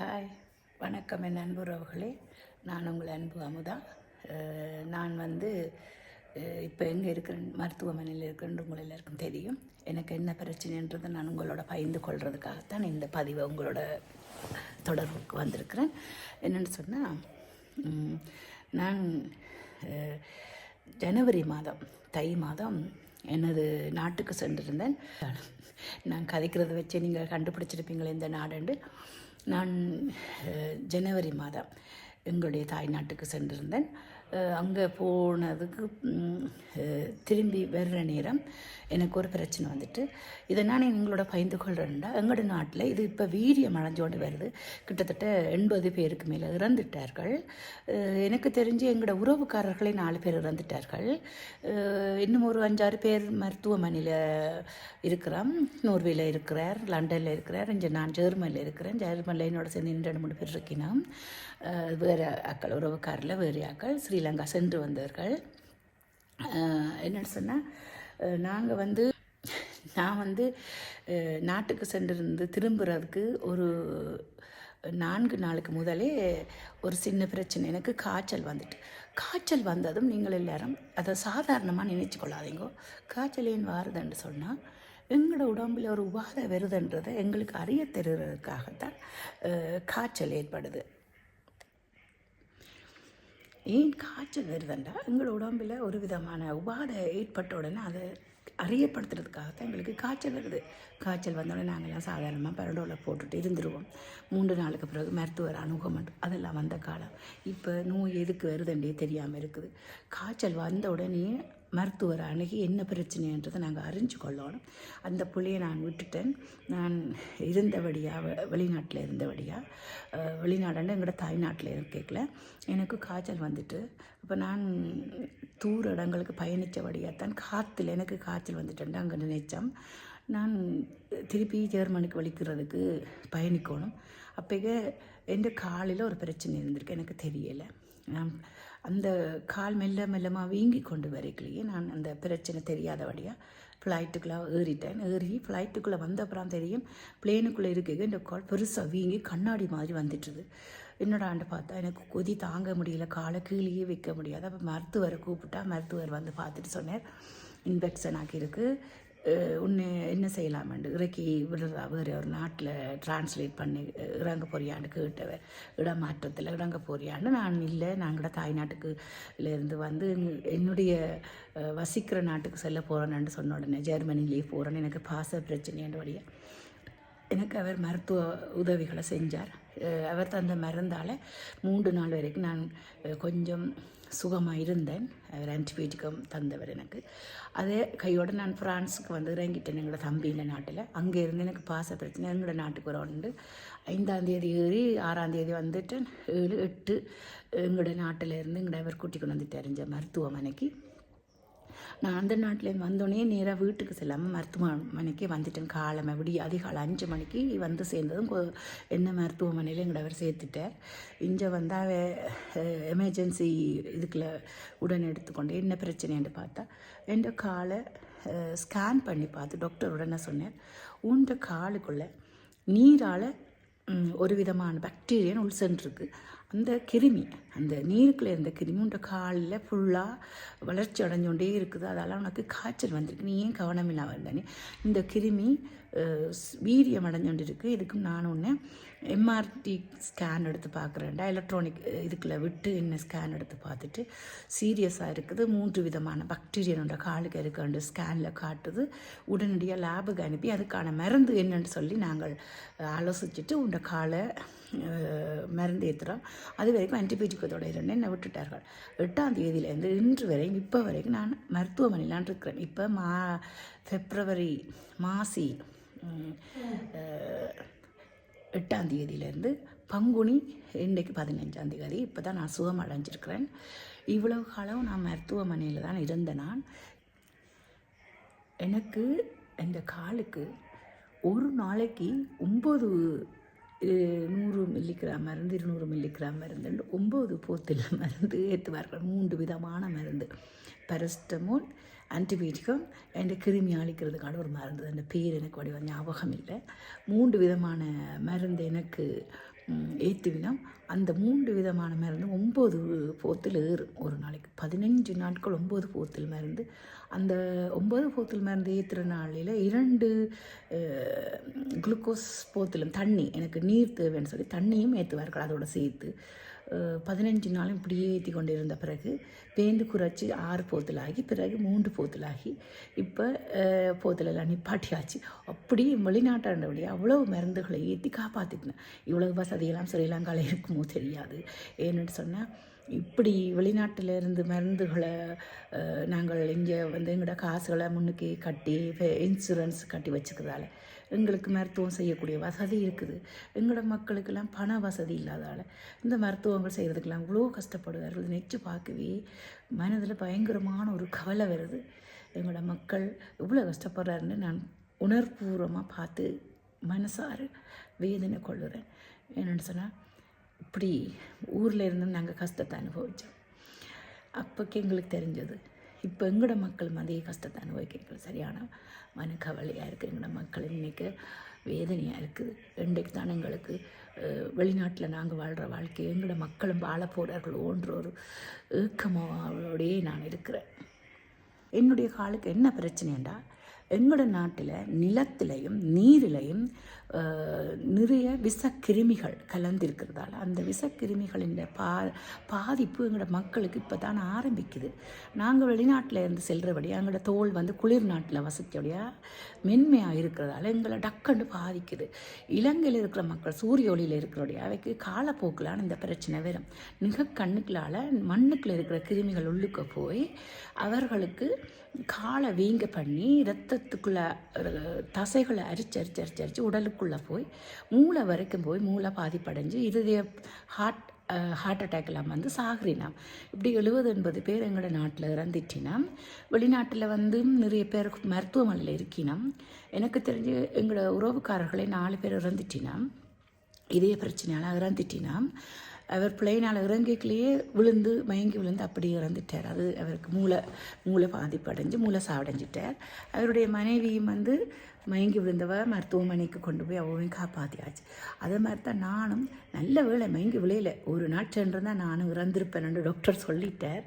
Hi, வணக்கம் என் அன்பு உறவுகளே. நான் உங்கள் அன்பு அமுதா. நான் இப்போ எங்கே இருக்கிறேன், மருத்துவமனையில் இருக்கிறேன்னு உங்கள் எல்லாருக்கும் தெரியும். எனக்கு என்ன பிரச்சனைன்றதை நான் உங்களோட பகிர்ந்து கொள்வதுக்காகத்தான் இந்த பதிவை உங்களோட தொடர்புக்கு வந்திருக்கிறேன். என்னென்னு சொன்னால், நான் ஜனவரி மாதம் தை மாதம் எனது நாட்டுக்கு சென்றிருந்தேன். நான் கதைக்கிறத வச்சு நீங்கள் கண்டுபிடிச்சிருப்பீங்களே இந்த நாடுண்டு. நான் ஜனவரி மாதம் எங்களுடைய தாய் நாட்டுக்கு சென்றிருந்தேன். அங்கே போனதுக்கு திரும்பி வர்ற நேரம் எனக்கு ஒரு பிரச்சனை வந்துட்டு, இதை நான் எங்களோட பகிர்ந்து கொள்கிறேன்டா. எங்களோட நாட்டில் இது இப்போ வீரியம் அடைஞ்சோண்டு வருது. கிட்டத்தட்ட 80 பேருக்கு மேலே இறந்துட்டார்கள். எனக்கு தெரிஞ்சு எங்களோட உறவுக்காரர்களே 4 பேர் இறந்துட்டார்கள். இன்னும் ஒரு 5-6 பேர் மருத்துவமனையில் இருக்கிறோம். நோர்வேயில் இருக்கிறார், லண்டனில் இருக்கிறார், இங்கே நான் ஜெர்மனியில் இருக்கிறேன். ஜெர்மனியில் என்னோட சேர்ந்து 2-3 பேர் இருக்கணும். வேறு ஆக்கள், உறவுக்காரில் வேறு ஆக்கள் ஸ்ரீலங்கா சென்று வந்தவர்கள். என்னென்னு சொன்னால், நான் நாட்டுக்கு சென்றிருந்து திரும்புறதுக்கு ஒரு 4 நாளுக்கு முதலே ஒரு சின்ன பிரச்சனை. எனக்கு காய்ச்சல் வந்துட்டு, காய்ச்சல் வந்ததும் நீங்கள் எல்லாரும் அதை சாதாரணமாக நினைச்சு கொள்ளாதீங்க. காய்ச்சல் ஏன் வாருதுன்னு சொன்னால், எங்களோட உடம்பில் ஒரு உபாதை வருதுன்றதை எங்களுக்கு அறிய தருவதற்காகத்தான் காய்ச்சல் ஏற்படுது. ஏன் காய்ச்சல் வருதுண்டா, எங்களோட உடம்பில் ஒரு விதமான உபாதை ஏற்பட்ட உடனே அதை அறியப்படுத்துறதுக்காகத்தான் எங்களுக்கு காய்ச்சல் வருது. காய்ச்சல் வந்தோடனே நாங்கள்லாம் சாதாரணமாக பரடோவில் போட்டுட்டு இருந்துருவோம். 3 நாளுக்கு பிறகு மருத்துவர் அணுகமாட்டோம். அதெல்லாம் வந்த காலம். இப்போ நோய் எதுக்கு வருதுன்றே தெரியாமல் இருக்குது. காய்ச்சல் வந்த உடனே மருத்துவரை அணுகி என்ன பிரச்சனைன்றதை நாங்கள் அறிஞ்சு கொள்ளணும். அந்த புள்ளையை நான் விட்டுட்டேன். நான் இருந்தபடியாக வெளிநாட்டில் இருந்தபடியாக, வெளிநாடாண்டு எங்களோட தாய்நாட்டில் கேட்கல, எனக்கு காய்ச்சல் வந்துட்டு. அப்போ நான் தூர இடங்களுக்கு பயணித்தபடியாகத்தான் காற்றுல எனக்கு காய்ச்சல் வந்துட்டேன். அங்கே நினைச்சோம் நான் திருப்பி ஜெர்மனிக்கு வலிக்கிறதுக்கு பயணிக்கணும். அப்போவே எந்த காலில் ஒரு பிரச்சனை இருந்திருக்கு, எனக்கு தெரியலை. நான் அந்த கால் மெல்லமாக வீங்கி கொண்டு வரைக்கலையே நான் அந்த பிரச்சனை தெரியாதபடியாக ஃப்ளைட்டுக்குள்ளே ஏறிட்டேன். ஏறி ஃப்ளைட்டுக்குள்ளே வந்த அப்புறம் தெரியும், பிளேனுக்குள்ளே இருக்க இந்த கால் பெருசாக வீங்கி கண்ணாடி மாதிரி வந்துட்டுது. என்னடான்னு பார்த்தா எனக்கு கொதி தாங்க முடியல, காலை கீழேயே வைக்க முடியாது. அப்போ மருத்துவரை கூப்பிட்டா மருத்துவர் வந்து பார்த்துட்டு சொன்னார், இன்ஃபெக்ஷன் ஆகியிருக்கு, ஒன்று என்ன செய்யலாமெண்டு இறக்கி விடுறதா வேறு ஒரு நாட்டில் டிரான்ஸ்லேட் பண்ணி இறங்க போறியான்னு கேட்டவர். இடமாற்றத்தில் இறங்க போறியான்னு நான் இல்லை, நாங்களோட தாய் நாட்டுக்குலேருந்து என்னுடைய வசிக்கிற நாட்டுக்கு செல்ல போகிறேன்னு சொன்ன உடனே ஜெர்மனிலேயே போகிறேன்னு எனக்கு பாச பிரச்சனைன்றபடியே எனக்கு அவர் மருத்துவ உதவிகளை செஞ்சார். அவர் தந்த மருந்தால் 3 நாள் வரைக்கும் நான் கொஞ்சம் சுகமாக இருந்தேன். அவர் ஆன்டிபயோட்டிக்கம் தந்தவர் எனக்கு. அதே கையோடு நான் ஃப்ரான்ஸுக்கு இறங்கிட்டேன், எங்களோட தம்பியின் நாட்டில். அங்கே இருந்து எனக்கு பாச பிரச்சனை. எங்களோட நாட்டுக்கு வரணுண்டு 5ஆம் தேதி ஏறி 6ஆம் தேதி வந்துட்டேன். 7, 8 எங்களோட நாட்டில் இருந்து எங்களோட அவர் கூட்டி கொண்டு வந்துட்டு அறிஞ்ச மருத்துவமனைக்கு. நான் அந்த நாட்டிலேருந்து வந்தோடனே நேராக வீட்டுக்கு செல்லாமல் மருத்துவமனைக்கு வந்துட்டேன். காலமை அதிகாலை 5 மணிக்கு சேர்ந்ததும் என்ன மருத்துவமனையில் எங்களை அவர் சேர்த்துட்டார். இங்கே வந்தால் எமர்ஜென்சி இதுக்குள்ள உடனே எடுத்துக்கொண்டு என்ன பிரச்சனைன்னு பார்த்தா, என் காலை ஸ்கேன் பண்ணி பார்த்து டாக்டர் உடனே சொன்னார், உண்ட காலுக்குள்ளே நீரால் ஒரு விதமான பாக்டீரியான்னு உள்சென்றிருக்கு. அந்த கிருமி, அந்த நீருக்குள்ளே இருந்த கிருமி உண்ட காலில் ஃபுல்லாக வளர்ச்சி அடைஞ்சோண்டே இருக்குது. அதால் உனக்கு காய்ச்சல் வந்திருக்கு, நீ ஏன் கவனம் இல்லாமல் இருந்தானே. இந்த கிருமி வீரியம் அடைஞ்சோண்டு இருக்குது. இதுக்கும் நான் ஒன்று எம்ஆர்டி ஸ்கேன் எடுத்து பார்க்குறேன்டா, எலக்ட்ரானிக் இதுக்குள்ளே விட்டு என்ன ஸ்கேன் எடுத்து பார்த்துட்டு சீரியஸாக இருக்குது. 3 விதமான பாக்டீரியானோட காலுக்கு இருக்காண்டு ஸ்கேனில் காட்டுது. உடனடியாக லேபுக்கு அனுப்பி அதுக்கான மருந்து என்னன்னு சொல்லி நாங்கள் ஆலோசிச்சுட்டு உண்ட காலை மருந்து ஏற்றுறோம். அது வரைக்கும் ஆன்டிபயோட்டிக்கத்தோட என்னை விட்டுட்டார்கள். 8ஆம் தேதியிலேருந்து இன்று வரைக்கும் இப்போ வரைக்கும் நான் மருத்துவமனையிலான் இருக்கிறேன். இப்போ பிப்ரவரி மாசி 8ஆம் தேதியிலேருந்து பங்குனி இன்றைக்கு 15ஆம் தேதி இப்போ தான் நான் சுகம் அடைஞ்சிருக்கிறேன். இவ்வளவு காலம் நான் மருத்துவமனையில் தான் இருந்தேன். நான் எனக்கு இந்த காலுக்கு ஒரு நாளைக்கு 100 மில்லிகிராம் மருந்து, 200 மில்லிகிராம் மருந்து, 9 போத்தில் மருந்து ஏற்றுவார்கள். 3 விதமான மருந்து, பெரஸ்டமோல், ஆன்டிபயோட்டிக்கம் அண்ட் கிருமி அழிக்கிறதுக்கான ஒரு மருந்து. அந்த பேர் எனக்கு ஞாபகம் இல்லை. 3 விதமான மருந்து எனக்கு ஏற்றுவினோம். அந்த 3 விதமான மருந்து 9 போத்தில் ஏறும் ஒரு நாளைக்கு. 15 நாட்கள் 9 போத்தில் மருந்து. அந்த 9 போத்தில் மருந்து ஏற்றுற நாளில் 2 குளுக்கோஸ் போத்திலும் தண்ணி, எனக்கு நீர் தேவைன்னு சொல்லி தண்ணியும் ஏற்றுவார்கள் அதோடு சேர்த்து. 15 நாளும் இப்படியே ஏற்றி கொண்டு இருந்த பிறகு பேந்து குறைச்சி 6 போத்தலாகி, பிறகு 3 போத்தலாகி, இப்போ போத்தலெல்லாம் நிப்பாட்டியாச்சு. அப்படி வெளிநாட்டாண்டபடி அவ்வளோ மருந்துகளை ஏற்றி காப்பாற்றிட்டேன். இவ்வளோ வசதியெல்லாம் ஸ்ரீலங்காவில் இருக்குமோ தெரியாது. ஏன்னு சொன்னால் இப்படி வெளிநாட்டில் இருந்து மருந்துகளை நாங்கள் இங்கே வந்து எங்களோட காசுகளை முன்னுக்கு கட்டி இன்சூரன்ஸ் கட்டி வச்சுக்கிறதால எங்களுக்கு மருத்துவம் செய்யக்கூடிய வசதி இருக்குது. எங்களோட மக்களுக்கெல்லாம் பண வசதி இல்லாதால் இந்த மருத்துவங்கள் செய்கிறதுக்கெல்லாம் இவ்வளோ கஷ்டப்படுவார்கள். நினச்சி பார்க்கவே மனதில் பயங்கரமான ஒரு கவலை வருது. எங்களோட மக்கள் இவ்வளோ கஷ்டப்படுறாருன்னு நான் உணர்வுபூர்வமாக பார்த்து மனசார வேதனை கொள்ளுறேன். என்னென்னு சொன்னால் இப்படி ஊரில் இருந்து நாங்கள் கஷ்டத்தை அனுபவித்தோம். அப்போக்கு எங்களுக்கு தெரிஞ்சது இப்போ எங்களோட மக்கள் அதே கஷ்டத்தை அனுபவிக்கிறது சரியான மனக்கவலையாக இருக்குது. எங்களோட மக்கள் இன்றைக்கி வேதனையாக இருக்குது. இன்றைக்கு தான் எங்களுக்கு வெளிநாட்டில் நாங்கள் வாழ்கிற வாழ்க்கை எங்களோட மக்களும் வாழ போகிறார்களோன்ற ஒரு ஏக்கமாவோடையே நான் இருக்கிறேன். என்னுடைய காலுக்கு என்ன பிரச்சனைண்டா, எங்களோட நாட்டில் நிலத்திலையும் நீரிலையும் நிறைய விஷக்கிருமிகள் கலந்திருக்கிறதால அந்த விஷக்கிருமிகளின் பாதிப்பு எங்களோட மக்களுக்கு இப்போ தான் ஆரம்பிக்குது. நாங்கள் வெளிநாட்டில் இருந்து செல்கிறபடியாக எங்களோட தோல் வந்து குளிர் நாட்டில் வசித்தபடியாக மென்மையாக இருக்கிறதால எங்களை டக்குன்னு பாதிக்குது. இலங்கையில் இருக்கிற மக்கள் சூரிய ஒளியில் இருக்கிறபடியாக அவைக்கு காலப்போக்கிலான இந்த பிரச்சனை வரும். மிக கண்ணுக்களால் மண்ணுக்குள்ளே இருக்கிற கிருமிகள் உள்ளுக்க போய் அவர்களுக்கு காலை வீங்க பண்ணி இரத்தத்துக்குள்ளே தசைகளை அரிச்சு உடலுக்குள்ளே போய் மூளை வரைக்கும் போய் மூளை பாதிப்படைஞ்சு இருதய ஹார்ட் அட்டாக்லாம் வந்து சாகுறினாம். இப்படி 70-80 பேர் எங்களோட நாட்டில் இறந்துட்டினாம். வெளிநாட்டில் வந்து நிறைய பேர் மருத்துவமனையில் இருக்கினோம். எனக்கு தெரிஞ்சு எங்களோட உறவுக்காரர்களை 4 பேர் இறந்துட்டினாம். இதே பிரச்சனையால் இறந்துட்டினாம். அவர் பிள்ளைனால் இறங்கிக்கலையே மயங்கி விழுந்து அப்படி இறந்துட்டார். அது அவருக்கு மூளை பாதிப்படைஞ்சு மூளை சாவடைஞ்சிட்டார். அவருடைய மனைவியும் வந்து மயங்கி விழுந்தவ மருத்துவமனைக்கு கொண்டு போய் அவளையும் காப்பாற்றியாச்சு. அதே மாதிரி தான் நானும் நல்ல வேளை மயங்கி விளையலை. ஒரு நாள் சென்றிருந்தால் நானும் இறந்துருப்பேன்னு டாக்டர் சொல்லிட்டார்.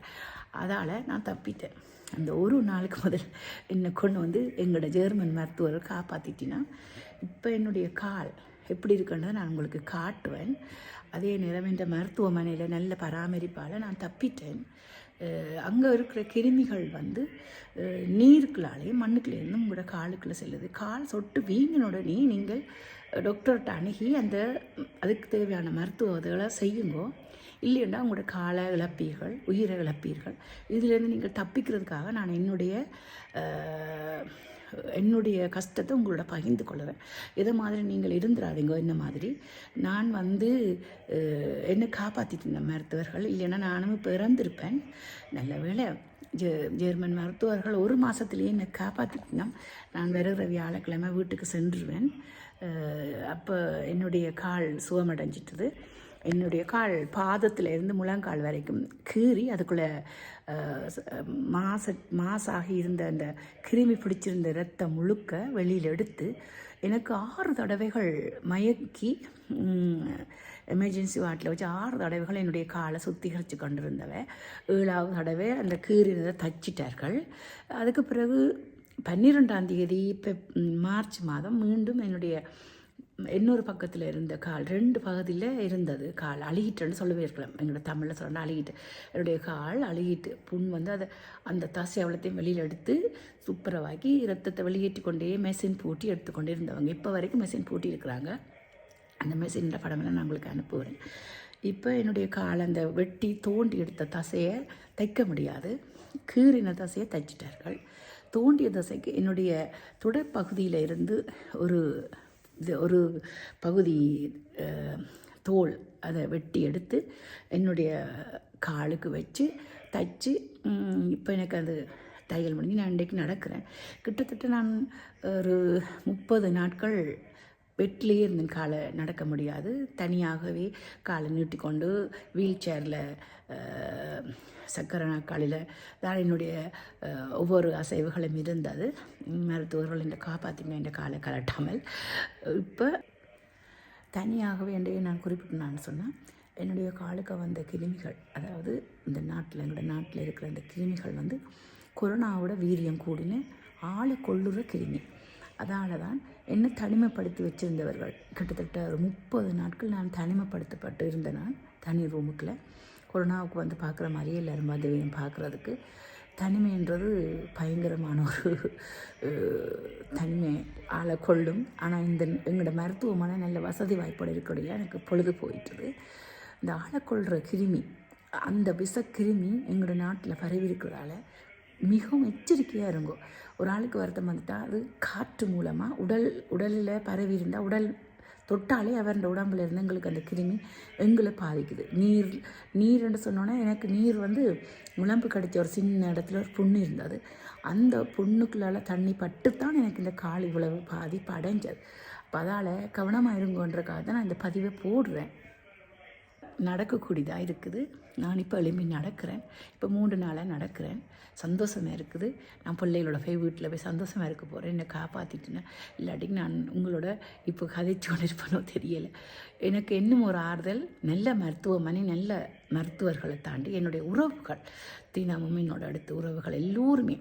அதால் நான் தப்பிட்டேன். அந்த ஒரு நாளுக்கு முதல் என்னை கொண்டு வந்து எங்களோட ஜெர்மன் மருத்துவர் காப்பாற்றிட்டினா இப்போ என்னுடைய கால் எப்படி இருக்குன்றதை நான் உங்களுக்கு காட்டுவேன். அதே நேரம் இந்த மருத்துவமனையில் நல்ல பராமரிப்பால் நான் தப்பிட்டேன். அங்கே இருக்கிற கிருமிகள் வந்து நீருக்குள்ளாலேயும் மண்ணுக்குள்ளேருந்து உங்களோட காலுக்குள்ளே செல்லுது. கால் சொட்டு வீங்கின உடனே நீங்கள் டாக்டர்கிட்ட அணுகி அதுக்கு தேவையான மருத்துவ உதவிகளை செய்யுங்கோ. இல்லைன்னா உங்களோட காலை இழப்பீர்கள், உயிரை இழப்பீர்கள். இதிலேருந்து நீங்கள் தப்பிக்கிறதுக்காக நான் என்னுடைய கஷ்டத்தை உங்களோட பகிர்ந்து கொள்கிறேன். இதை மாதிரி நீங்கள் இருந்துடாதீங்க. இந்த மாதிரி நான் வந்து என்னை காப்பாற்றிட்டு மருத்துவர்கள், இல்லைன்னா நானும் இப்போ இறந்திருப்பேன். நல்ல வேளை ஜெர்மன் மருத்துவர்கள் 1 மாதத்துலேயே என்னை காப்பாற்றிட்டோம். நான் வருகிற வியாழக்கிழமை வீட்டுக்கு சென்றுருவேன். அப்போ என்னுடைய கால் சுகமடைஞ்சிட்டது. என்னுடைய கால் பாதத்தில் இருந்து முழங்கால் வரைக்கும் கீறி அதுக்குள்ளே மாசாகி இருந்த அந்த கிருமி பிடிச்சிருந்த ரத்தம் முழுக்க வெளியில் எடுத்து எனக்கு 6 தடவைகள் மயக்கி எமர்ஜென்சி வார்டில் வச்சு 6 தடவைகள் என்னுடைய காலை சுத்திகரித்து கொண்டிருந்தவ 7ஆவது தடவை அந்த கீறினதை தச்சிட்டார்கள். அதுக்கு பிறகு 12ஆம் தேதி இப்போ மார்ச் மாதம் மீண்டும் என்னுடைய இன்னொரு பக்கத்தில் இருந்த கால் 2 பகுதியில் இருந்தது. கால் அழுகிட்டுன்னு சொல்லவே இருக்கலாம். எங்களோட தமிழில் சொல்லணும் அழுகிட்டு. என்னுடைய கால் அழுகிட்டு புண் வந்து அந்த தசை அவ்வளோத்தையும் வெளியில் எடுத்து சுப்பரவாக்கி ரத்தத்தை வெளியேற்றி கொண்டே மெஷின் பூட்டி எடுத்துக்கொண்டே இருந்தவங்க. இப்போ வரைக்கும் மெஷின் பூட்டி இருக்கிறாங்க. அந்த மெஷினோட படமெல்லாம் நான் உங்களுக்கு அனுப்புவேன். இப்போ என்னுடைய கால் அந்த வெட்டி தோண்டி எடுத்த தசையை தைக்க முடியாது. கீறின தசையை தைச்சிட்டார்கள். தோண்டிய தசைக்கு என்னுடைய தொடர்பகுதியில் இருந்து ஒரு பகுதி தோல் அதை வெட்டி எடுத்து என்னுடைய காலுக்கு வச்சு தைச்சி இப்போ எனக்கு அது தையல் முடிஞ்சு நான் இன்றைக்கு நடக்கிறேன். கிட்டத்தட்ட நான் ஒரு 30 நாட்கள் பெட்லேயே இருந்தேன். காலை நடக்க முடியாது. தனியாகவே காலை நீட்டிக்கொண்டு வீல் சேரில் சக்கரை நாற்காலியில் தான் என்னுடைய ஒவ்வொரு அசைவுகளும் இருந்தது. மருத்துவர்கள் என்னை காப்பாற்றின என்ற காலை கலட்டாமல். இப்போ தனியாகவே என்றே நான் குறிப்பிட்டேன்னு சொன்னால் என்னுடைய காலுக்கு வந்த கிருமிகள், அதாவது இந்த நாட்டில் எங்களோட நாட்டில் இருக்கிற இந்த கிருமிகள் வந்து கொரோனாவோட வீரியம் கூடின ஆளை கொள்ளுற கிருமி. அதால் தான் என்னை தனிமைப்படுத்தி வச்சுருந்தவர்கள் கிட்டத்தட்ட ஒரு 30 நாட்கள் நான் தனிமைப்படுத்தப்பட்டு இருந்தேன். நான் தனி ரூமுக்குள்ள கொரோனாவுக்கு வந்து பார்க்குற மாதிரியே எல்லோரும் வந்து பார்க்குறதுக்கு. தனிமைன்றது பயங்கரமான ஒரு தனிமை ஆளை கொள்ளும். ஆனால் இந்த எங்களோட மருத்துவமனை நல்ல வசதி வாய்ப்போடு இருக்கிறதுல எனக்கு பொழுது போயிட்டுது. இந்த ஆளை கொள்கிற கிருமி, அந்த விஷக்கிருமி எங்களோட நாட்டில் பரவி இருக்கிறதால மிகவும் எச்சரிக்கையாக இருங்கோ. ஒரு ஆளுக்கு வருத்தம் வந்துட்டால் அது காற்று மூலமாக உடலில் பரவி இருந்தால் உடல் தொட்டாலே அவரோட உடம்புல இருந்து எங்களுக்கு அந்த கிருமி எங்களை பாதிக்குது. நீர்ன்னு சொன்னோன்னே எனக்கு நீர் வந்து உடம்பு கடிச்ச ஒரு சின்ன இடத்துல ஒரு புண்ணு இருந்தது. அந்த புண்ணுக்குள்ளால் தண்ணி பட்டுத்தான் எனக்கு இந்த கால் இவ்வளவு பாதிப்பு அடைஞ்சது. அப்போ அதால் கவனமாக இருங்கன்றக்காக தான் நான் இந்த பதிவை போடுறேன். நடக்கக்கூடியதாக இருக்குது. நான் இப்போ எழும்பி நடக்கிறேன். இப்போ 3 நாளாக நடக்கிறேன். சந்தோஷமாக இருக்குது. நான் பிள்ளைகளோட வீட்டில் போய் சந்தோஷமாக இருக்க போகிறேன். என்னை காப்பாற்றிட்டுனேன். இல்லாட்டி நான் உங்களோட இப்போ கதைச்சு கொண்டு இருப்பேனோ தெரியலை. எனக்கு இன்னும் ஒரு ஆறுதல், நல்ல மருத்துவமனை, நல்ல மருத்துவர்களை தாண்டி என்னுடைய உறவுகள், தீனாமும் என்னோட அடுத்த உறவுகள் எல்லோருமே,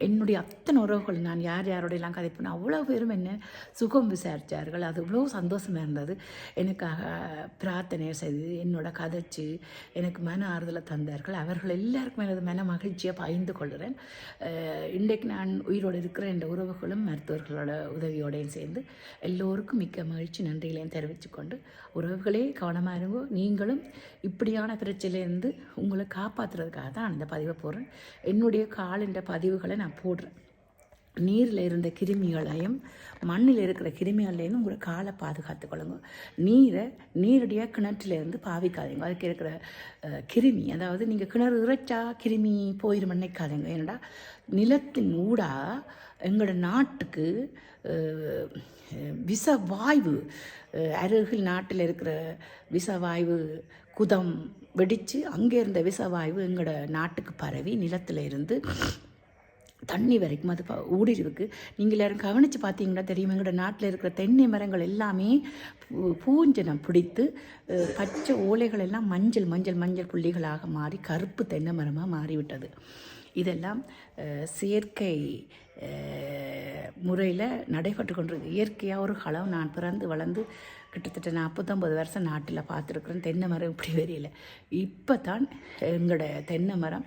என்னுடைய அத்தனை உறவுகள், நான் யாரோடையெல்லாம் கதைப்பேன் அவ்வளோ பேரும் என்ன சுகம் விசாரித்தார்கள். அது இவ்வளோ சந்தோஷமாக இருந்தது. எனக்காக பிரார்த்தனை செய்து என்னோட கதைச்சு எனக்கு மன ஆறுதலை தந்தார்கள். அவர்கள் எல்லாருக்குமே எனது மன மகிழ்ச்சியாக பகிர்ந்து கொள்கிறேன். இன்றைக்கு நான் உயிரோடு இருக்கிற என் உறவுகளும் மருத்துவர்களோட உதவியோடையும் சேர்ந்து எல்லோருக்கும் மிக்க மகிழ்ச்சி நன்றிகளையும் தெரிவித்து கொண்டு, உறவுகளே கவனமாக இருங்கோ. நீங்களும் இப்படியான பிரச்சனையிலேருந்து உங்களை காப்பாற்றுறதுக்காக தான் நான் இந்த பதிவை போடுறேன். என்னுடைய காலின்ற பதிவுகளை நான் போடுறேன். நீரில் இருந்த கிருமிகளையும் மண்ணில் இருக்கிற கிருமிகளையும் உங்களை காலை பாதுகாத்து கொள்ளுங்க. நீரடியாக கிணற்றிலேருந்து பாவிக்காதீங்க. அதுக்கு இருக்கிற கிருமி, அதாவது நீங்கள் கிணறு இறைச்சா கிருமி போயிடும் நினைக்காதீங்க. ஏன்னா நிலத்தின் ஊடாக எங்களோட நாட்டுக்கு விஷவாயு, அருகில் நாட்டில் இருக்கிற விஷவாயு குதம் வெடித்து அங்கே இருந்த விஷவாயு எங்களோட நாட்டுக்கு பரவி நிலத்தில் இருந்து தண்ணி வரைக்கும் அது ஊடுருவுக்கு. நீங்கள் எல்லாரும் கவனித்து பார்த்தீங்கன்னா தெரியும், எங்களோட நாட்டில் இருக்கிற தென்னை மரங்கள் எல்லாமே பூஞ்சனம் பிடித்து பச்சை ஓலைகள் எல்லாம் மஞ்சள் புள்ளிகளாக மாறி கருப்பு தென்னை மரமாக மாறிவிட்டது. இதெல்லாம் செயற்கை முறையில் நடைபெற்று கொண்டிருக்கு. இயற்கையாக ஒரு காலம் நான் பிறந்து வளர்ந்து கிட்டத்தட்ட 49 வருஷம் நாட்டில் பார்த்துருக்குறேன். தென்னை மரம் இப்படி வரையில. இப்போ தான் எங்களோட தென்னை மரம்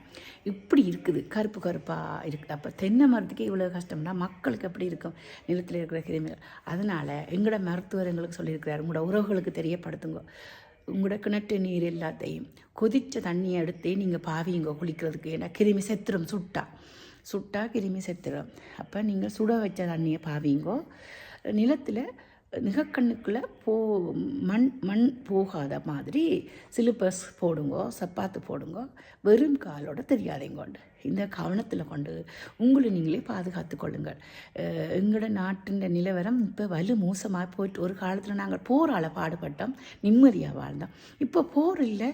இப்படி இருக்குது, கருப்பாக இருக்குது. அப்போ தென்னை மரத்துக்கே இவ்வளோ கஷ்டம்னா மக்களுக்கு எப்படி இருக்கும் நிலத்தில் இருக்கிற கிருமிகள். அதனால் எங்களோட மருத்துவர் எங்களுக்கு சொல்லியிருக்கிறார், உங்களோட உறவுகளுக்கு தெரியப்படுத்துங்க. உங்களோட கிணற்று நீர் எல்லாத்தையும் கொதித்த தண்ணியை எடுத்து நீங்கள் பாவிங்க குளிக்கிறதுக்கு. ஏன்னா கிருமி செத்துரும், சுட்டா கிருமி செத்துடும். அப்போ நீங்கள் சுட வச்ச தண்ணியை பாவிங்கோ. நிலத்தில் நிகக்கண்ணுக்குள்ளே மண் போகாத மாதிரி சிலிப்பர்ஸ் போடுங்கோ, சப்பாத்து போடுங்கோ. வெறும் காலோட தெரியாதீங்கோண்டு இந்த கவனத்தில் கொண்டு உங்களை நீங்களே பாதுகாத்து கொள்ளுங்கள். எங்களோட நாட்டின் நிலவரம் இப்போ வலு மோசமாக போயிட்டு, ஒரு காலத்தில் நாங்கள் போரால் பாடுபட்டோம், நிம்மதியாக வாழ்ந்தோம். இப்போ போர் இல்லை,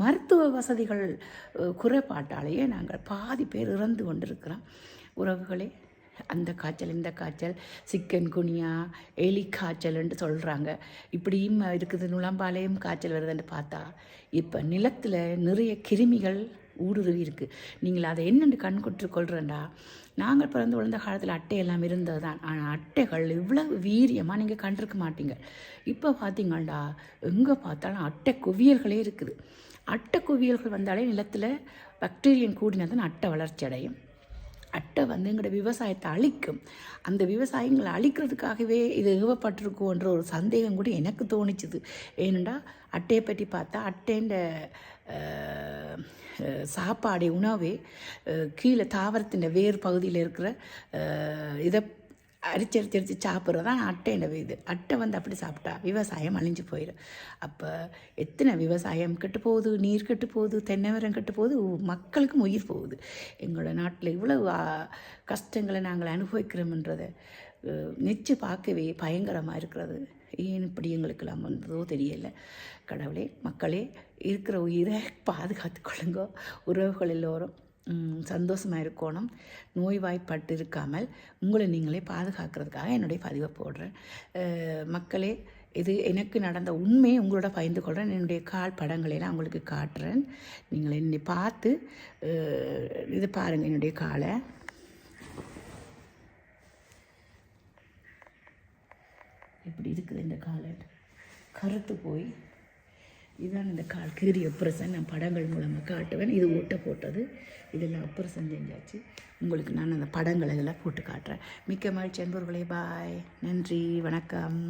மருத்துவ வசதிகள் குறைபாட்டாலேயே நாங்கள் பாதி பேர் இறந்து கொண்டிருக்கிறோம். உறவுகளே, அந்த காய்ச்சல் இந்த காய்ச்சல் சிக்கன் குனியா எலி காய்ச்சல்ன்ட்டு சொல்கிறாங்க. இப்படியும் இருக்குது, நுழம்பாலையும் காய்ச்சல் வருதுன்னு பார்த்தா இப்போ நிலத்தில் நிறைய கிருமிகள் ஊடுருவி இருக்குது. நீங்கள் அதை என்னென்று கண்கொற்று கொள்கிறேன்டா. நாங்கள் பிறந்து வளர்ந்த காலத்தில் அட்டையெல்லாம் இருந்தது தான். ஆனால் அட்டைகள் இவ்வளவு வீரியமாக நீங்கள் கண்டிருக்க மாட்டீங்க. இப்போ பார்த்தீங்கள்டா எங்கே பார்த்தாலும் அட்டை குவியல்களே இருக்குது. அட்டை குவியல்கள் வந்தாலே நிலத்தில் பாக்டீரியம் கூடினதான் அட்டை வளர்ச்சி அடையும். அட்டை வந்து எங்களோட விவசாயத்தை அழிக்கும். அந்த விவசாயங்களை அழிக்கிறதுக்காகவே இது ஏவப்பட்டிருக்கோன்ற ஒரு சந்தேகம் கூட எனக்கு தோணிச்சுது. ஏனெண்டா அட்டையை பற்றி பார்த்தா அட்டைன்ற சாப்பாடு உணவே கீழே தாவரத்தின் வேறு பகுதியில் இருக்கிற இதை அரிச்சரிச்சு சாப்பிட்றது தான் அட்டைன்ற இது. அட்டை வந்து அப்படி சாப்பிட்டா விவசாயம் அழிஞ்சு போயிடும். அப்போ எத்தனை விவசாயம் கெட்டு போகுது, நீர் கெட்டு போகுது, தென்னை மரம் கெட்டு போகுது, மக்களுக்கும் உயிர் போகுது. எங்களோட நாட்டில் இவ்வளவு கஷ்டங்களை நாங்கள் அனுபவிக்கிறோம்ன்றதை நிச்சு பார்க்கவே பயங்கரமாக இருக்கிறது. ஏன் இப்படி எங்களுக்கெல்லாம் வந்ததோ தெரியலை. கடவுளே, மக்களே, இருக்கிற உயிரை பாதுகாத்து கொள்ளுங்க. உறவுகள் எல்லோரும் சந்தோஷமாக இருக்கணும். நோய்வாய்ப்பட்டு இருக்காமல் உங்களை நீங்களே பாதுகாக்கிறதுக்காக என்னுடைய பதிவை போடுறேன். மக்களே, இது எனக்கு நடந்த உண்மையை உங்களோட பகிர்ந்து கொள்கிறேன். என்னுடைய கால் படங்களையெல்லாம் உங்களுக்கு காட்டுறேன். நீங்கள் என்னை பார்த்து இது பாருங்கள். என்னுடைய காலை எப்படி இருக்குது. இந்த காலை கருத்து போய் இதுதான் இந்த கால் கீறி ஆப்ரேஷன். நான் படங்கள் மூலமாக காட்டுவேன். இது ஓட்ட போட்டது. இதெல்லாம் ஆப்ரேஷன் செஞ்சாச்சு. உங்களுக்கு நான் அந்த படங்களை இதெல்லாம் போட்டு காட்டுறேன். மிக்க மகிழ்ச்சி அன்பர்களே. பாய். நன்றி. வணக்கம்.